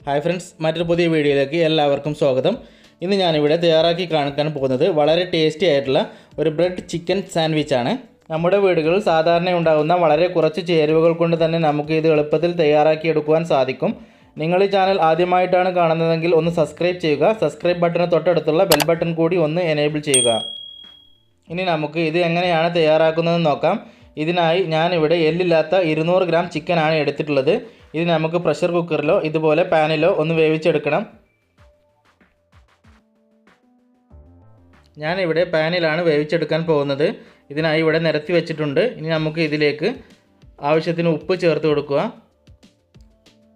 Hi friends, മറ്റൊരു പുതിയ വീഡിയോയിലേക്ക് എല്ലാവർക്കും സ്വാഗതം. ഇന്ന് ഞാനിവിടെ തയ്യാറാക്കി കാണിക്കാൻ പോകുന്നത് വളരെ ടേസ്റ്റി ആയിട്ടുള്ള ഒരു ബ്രെഡ് ചിക്കൻ സാൻഡ്വിച്ച് ആണ്. നമ്മുടെ വീടുകളിൽ സാധാരണ ഉണ്ടാകുന്ന വളരെ കുറച്ച് ചേരുവകൾ കൊണ്ട് തന്നെ നമുക്ക് ഇത് എളുപ്പത്തിൽ തയ്യാറാക്കിയെടുക്കുവാൻ സാധിക്കും. നിങ്ങൾ ഈ ചാനൽ ആദ്യമായിട്ടാണ് കാണുന്നതെങ്കിൽ ഒന്ന് സബ്സ്ക്രൈബ് ചെയ്യുക. സബ്സ്ക്രൈബ് ബട്ടന് തൊട്ടടുത്തുള്ള ബെൽ ബട്ടൺ കൂടി ഒന്ന് എനേബിൾ ചെയ്യുക. ഇനി നമുക്ക് ഇത് എങ്ങനെയാണ് തയ്യാറാക്കുന്നതെന്ന് നോക്കാം. ഇതിനായി ഞാനിവിടെ എല്ലില്ലാത്ത 200 ഗ്രാം ചിക്കനാണ് എടുത്തിട്ടുള്ളത്. ഇത് നമുക്ക് പ്രഷർ കുക്കറിലോ ഇതുപോലെ പാനിലോ ഒന്ന് വേവിച്ചെടുക്കണം. ഞാനിവിടെ പാനിലാണ് വേവിച്ചെടുക്കാൻ പോകുന്നത്. ഇതിനായി ഇവിടെ നിരത്തി വെച്ചിട്ടുണ്ട്. ഇനി നമുക്ക് ഇതിലേക്ക് ആവശ്യത്തിന് ഉപ്പ് ചേർത്ത് കൊടുക്കുക.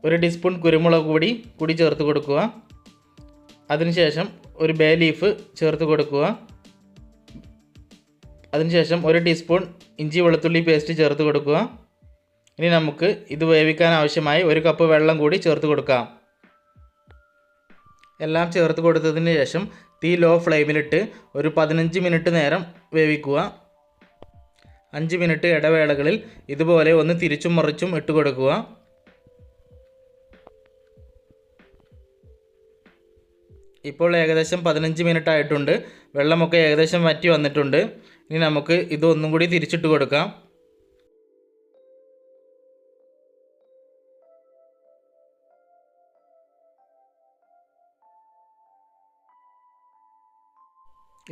1 ടീസ്പൂൺ കുരുമുളക് കൂടി ചേർത്ത് കൊടുക്കുക. അതിനുശേഷം ഒരു ബേ ലീഫ് ചേർത്ത് കൊടുക്കുക. അതിനുശേഷം 1 ടീസ്പൂൺ ഇഞ്ചി വെളുത്തുള്ളി പേസ്റ്റ് ചേർത്ത് കൊടുക്കുക. ഇനി നമുക്ക് ഇത് വേവിക്കാൻ ആവശ്യമായി 1 കപ്പ് വെള്ളം കൂടി ചേർത്ത് കൊടുക്കാം. എല്ലാം ചേർത്ത് കൊടുത്തതിന് ശേഷം തീ ലോ ഫ്ലെയിമിലിട്ട് ഒരു 15 മിനിറ്റ് നേരം വേവിക്കുക. 5 മിനിറ്റ് ഇടവേളകളിൽ ഇതുപോലെ ഒന്ന് തിരിച്ചും മറിച്ചും ഇട്ട് കൊടുക്കുക. ഇപ്പോൾ ഏകദേശം 15 മിനിറ്റ് ആയിട്ടുണ്ട്. വെള്ളമൊക്കെ ഏകദേശം വറ്റി വന്നിട്ടുണ്ട്. ഇനി നമുക്ക് ഇതൊന്നും കൂടി തിരിച്ചിട്ട് കൊടുക്കാം.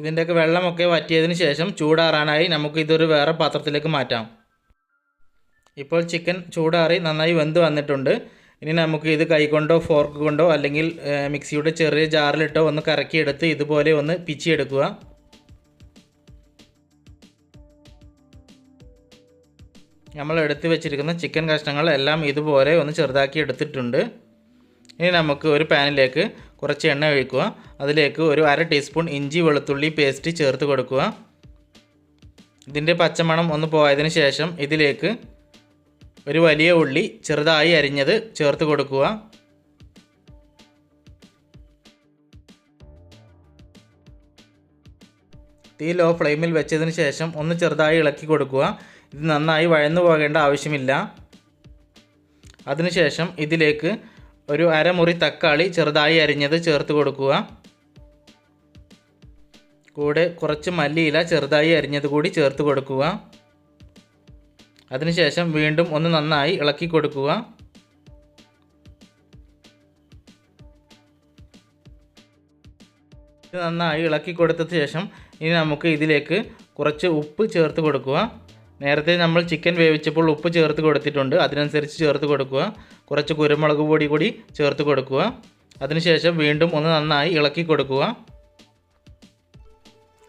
ഇതിൻ്റെയൊക്കെ വെള്ളമൊക്കെ വറ്റിയതിന് ശേഷം ചൂടാറാനായി നമുക്ക് ഇതൊരു വേറെ പാത്രത്തിലേക്ക് മാറ്റാം. ഇപ്പോൾ ചിക്കൻ ചൂടാറി നന്നായി വെന്ത് വന്നിട്ടുണ്ട്. ഇനി നമുക്ക് ഇത് കൈകൊണ്ടോ ഫോർക്ക് കൊണ്ടോ അല്ലെങ്കിൽ മിക്സിയുടെ ചെറിയ ജാറിലിട്ടോ ഒന്ന് കറക്കിയെടുത്ത് ഇതുപോലെ ഒന്ന് പിച്ചിയെടുക്കുക. നമ്മൾ എടുത്ത് വെച്ചിരിക്കുന്ന ചിക്കൻ കഷ്ണങ്ങൾ എല്ലാം ഇതുപോലെ ഒന്ന് ചെറുതാക്കി എടുത്തിട്ടുണ്ട്. ഇനി നമുക്ക് ഒരു പാനിലേക്ക് കുറച്ച് എണ്ണ ഒഴിക്കുക. അതിലേക്ക് ഒരു 1/2 ടീസ്പൂൺ ഇഞ്ചി വെളുത്തുള്ളി പേസ്റ്റ് ചേർത്ത് കൊടുക്കുക. ഇതിൻ്റെ പച്ചമണം ഒന്ന് പോയതിന് ശേഷം ഇതിലേക്ക് ഒരു വലിയ ഉള്ളി ചെറുതായി അരിഞ്ഞത് ചേർത്ത് കൊടുക്കുക. തീ ലോ ഫ്ലെയിമിൽ വെച്ചതിന് ശേഷം ഒന്ന് ചെറുതായി ഇളക്കി കൊടുക്കുക. ഇത് നന്നായി വഴന്നു പോകേണ്ട ആവശ്യമില്ല. അതിനുശേഷം ഇതിലേക്ക് ഒരു 1/2 മുറി തക്കാളി ചെറുതായി അരിഞ്ഞത് ചേർത്ത് കൊടുക്കുക. കൂടെ കുറച്ച് മല്ലിയില ചെറുതായി അരിഞ്ഞത് കൂടി ചേർത്ത് കൊടുക്കുക. അതിനുശേഷം വീണ്ടും ഒന്ന് നന്നായി ഇളക്കി കൊടുക്കുക. ഇത് നന്നായി ഇളക്കി കൊടുത്തതിന് ശേഷം ഇനി നമുക്ക് ഇതിലേക്ക് കുറച്ച് ഉപ്പ് ചേർത്ത് കൊടുക്കുക. നേരത്തെ നമ്മൾ ചിക്കൻ വേവിച്ചപ്പോൾ ഉപ്പ് ചേർത്ത് കൊടുത്തിട്ടുണ്ട്. അതിനനുസരിച്ച് ചേർത്ത് കൊടുക്കുക. കുറച്ച് കുരുമുളക് പൊടി കൂടി ചേർത്ത് കൊടുക്കുക. അതിനുശേഷം വീണ്ടും ഒന്ന് നന്നായി ഇളക്കി കൊടുക്കുക.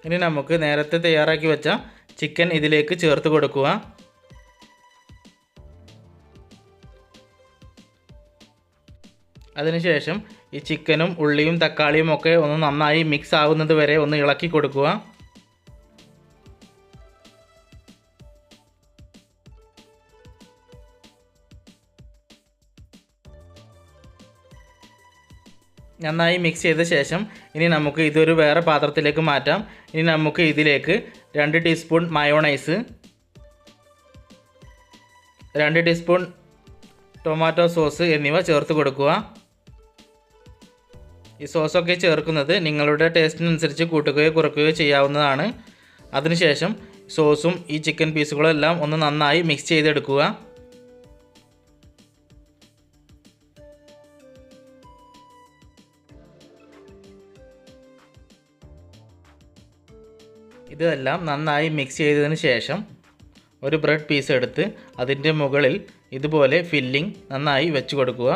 ഇനി നമുക്ക് നേരത്തെ തയ്യാറാക്കി വെച്ച ചിക്കൻ ഇതിലേക്ക് ചേർത്ത് കൊടുക്കുക. അതിനുശേഷം ഈ ചിക്കനും ഉള്ളിയും തക്കാളിയും ഒക്കെ ഒന്ന് നന്നായി മിക്സ് ആവുന്നത് വരെ ഒന്ന് ഇളക്കി കൊടുക്കുക. നന്നായി മിക്സ് ചെയ്ത ശേഷം ഇനി നമുക്ക് ഇതൊരു വേറെ പാത്രത്തിലേക്ക് മാറ്റാം. ഇനി നമുക്ക് ഇതിലേക്ക് 2 teaspoon mayonnaise, 2 teaspoon tomato sauce എന്നിവ ചേർത്ത് കൊടുക്കുക. ഈ സോസൊക്കെ ചേർക്കുന്നത് നിങ്ങളുടെ ടേസ്റ്റിനനുസരിച്ച് കൂട്ടുകയോ കുറയ്ക്കുകയോ ചെയ്യാവുന്നതാണ്. അതിനുശേഷം സോസും ഈ ചിക്കൻ പീസുകളെല്ലാം ഒന്ന് നന്നായി മിക്സ് ചെയ്തെടുക്കുക. ഇതെല്ലാം നന്നായി മിക്സ് ചെയ്തതിന് ശേഷം ഒരു ബ്രെഡ് പീസ് എടുത്ത് അതിൻ്റെ മുകളിൽ ഇതുപോലെ ഫില്ലിംഗ് നന്നായി വെച്ച് കൊടുക്കുക.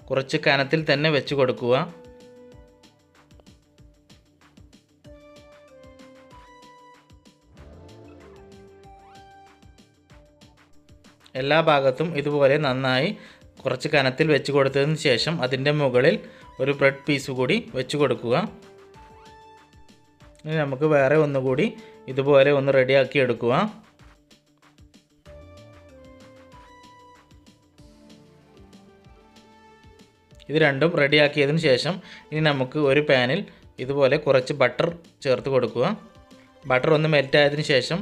കുറച്ച് കനത്തിൽ തന്നെ വെച്ച് കൊടുക്കുക. എല്ലാ ഭാഗത്തും ഇതുപോലെ നന്നായി കുറച്ച് കനത്തിൽ വെച്ച് കൊടുത്തതിന് ശേഷം അതിൻ്റെ മുകളിൽ ഒരു ബ്രെഡ് പീസ് കൂടി വെച്ച് കൊടുക്കുക. ഇനി നമുക്ക് വേറെ ഒന്നുകൂടി ഇതുപോലെ ഒന്ന് റെഡിയാക്കി എടുക്കുക. ഇത് രണ്ടും റെഡിയാക്കിയതിന് ശേഷം ഇനി നമുക്ക് ഒരു പാനിൽ ഇതുപോലെ കുറച്ച് ബട്ടർ ചേർത്ത് കൊടുക്കുക. ബട്ടർ ഒന്ന് മെൽറ്റായതിനു ശേഷം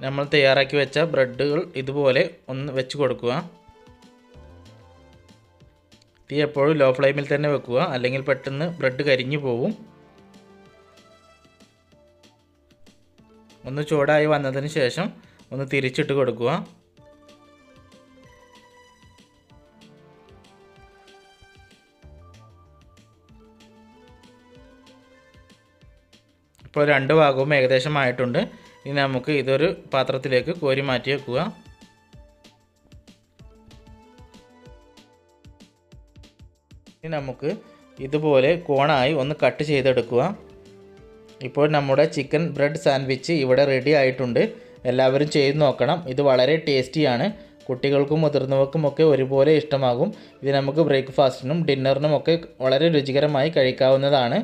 നമ്മൾ തയ്യാറാക്കി വെച്ച ബ്രെഡുകൾ ഇതുപോലെ ഒന്ന് വെച്ച് കൊടുക്കുക. തീ എപ്പോഴും ലോ ഫ്ലെയിമിൽ തന്നെ വെക്കുക, അല്ലെങ്കിൽ പെട്ടെന്ന് ബ്രെഡ് കരിഞ്ഞു പോകും. ഒന്ന് ചൂടായി വന്നതിന് ശേഷം ഒന്ന് തിരിച്ചിട്ട് കൊടുക്കുക. ഇപ്പോൾ രണ്ട് ഭാഗവും ഏകദേശം ആയിട്ടുണ്ട്. ഇനി നമുക്ക് ഇതൊരു പാത്രത്തിലേക്ക് കോരി മാറ്റി വെക്കുക. ഇനി നമുക്ക് ഇതുപോലെ കോണായി ഒന്ന് കട്ട് ചെയ്തെടുക്കുക. ഇപ്പോൾ നമ്മുടെ ചിക്കൻ ബ്രെഡ് സാൻഡ്വിച്ച് ഇവിടെ റെഡി ആയിട്ടുണ്ട്. എല്ലാവരും ചെയ്ത് നോക്കണം. ഇത് വളരെ ടേസ്റ്റിയാണ്. കുട്ടികൾക്കും മുതിർന്നവർക്കുമൊക്കെ ഒരുപോലെ ഇഷ്ടമാകും. ഇത് നമുക്ക് ബ്രേക്ക്ഫാസ്റ്റിനും ഡിന്നറിനുമൊക്കെ വളരെ രുചികരമായി കഴിക്കാവുന്നതാണ്.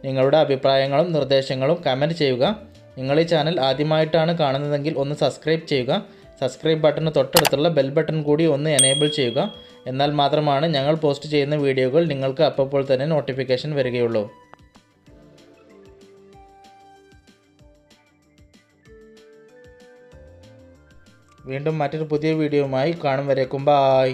നിങ്ങളുടെ അഭിപ്രായങ്ങളും നിർദ്ദേശങ്ങളും കമൻറ്റ് ചെയ്യുക. നിങ്ങൾ ഈ ചാനൽ ആദ്യമായിട്ടാണ് കാണുന്നതെങ്കിൽ ഒന്ന് സബ്സ്ക്രൈബ് ചെയ്യുക. സബ്സ്ക്രൈബ് ബട്ടന് തൊട്ടടുത്തുള്ള ബെൽ ബട്ടൺ കൂടി ഒന്ന് എനേബിൾ ചെയ്യുക. എന്നാൽ മാത്രമാണ് ഞങ്ങൾ പോസ്റ്റ് ചെയ്യുന്ന വീഡിയോകൾ നിങ്ങൾക്ക് അപ്പോൾ തന്നെ നോട്ടിഫിക്കേഷൻ വരികയുള്ളൂ. വീണ്ടും മറ്റൊരു പുതിയ വീഡിയോയുമായി കാണും വരേക്കും. ബായ്.